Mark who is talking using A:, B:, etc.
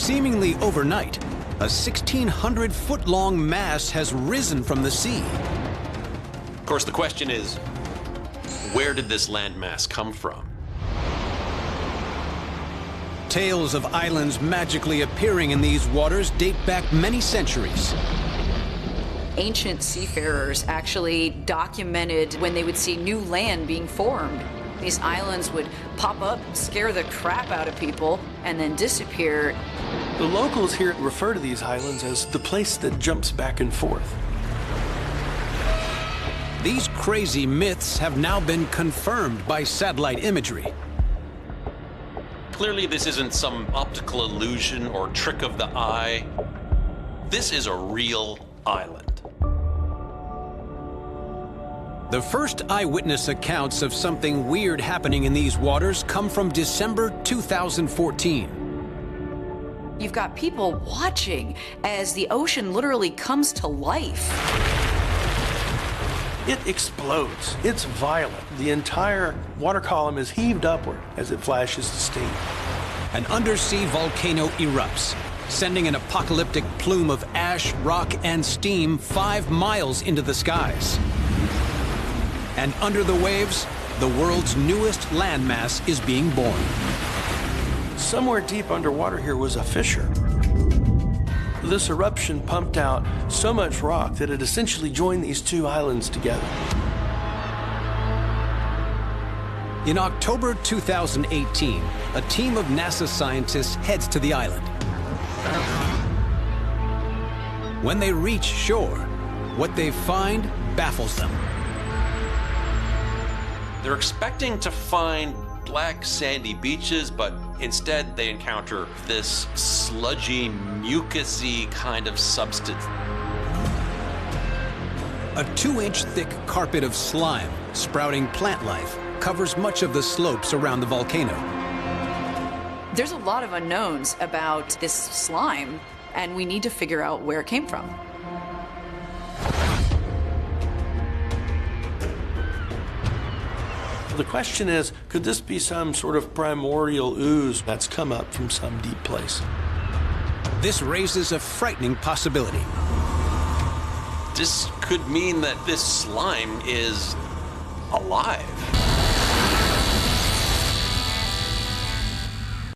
A: Seemingly overnight, a 1,600-foot-long mass has risen from the sea.
B: Of course, the question is, where did this landmass come from?
A: Tales of islands magically appearing in these waters date back many centuries.
C: Ancient seafarers actually documented when they would see new land being formed. These islands would pop up, scare the crap out of people, and then disappear.
D: The locals here refer to these islands as the place that jumps back and forth.
A: These crazy myths have now been confirmed by satellite imagery.
B: Clearly, this isn't some optical illusion or trick of the eye. This is a real island.
A: The first eyewitness accounts of something weird happening in these waters come from December 2014.
C: You've got people watching as the ocean literally comes to life.
D: It explodes. It's violent. The entire water column is heaved upward as it flashes to steam.
A: An undersea volcano erupts, sending an apocalyptic plume of ash, rock, and steam 5 miles into the skies. And under the waves, the world's newest landmass is being born.
D: Somewhere deep underwater here was a fissure. This eruption pumped out so much rock that it essentially joined these two islands together.
A: In October 2018, a team of NASA scientists heads to the island. When they reach shore, what they find baffles them.
B: They're expecting to find black sandy beaches, but instead they encounter this sludgy, mucusy kind of substance.
A: A 2-inch thick carpet of slime, sprouting plant life, covers much of the slopes around the volcano.
C: There's a lot of unknowns about this slime, and we need to figure out where it came from.
D: The question is, could this be some sort of primordial ooze that's come up from some deep place?
A: This raises a frightening possibility.
B: This could mean that this slime is alive.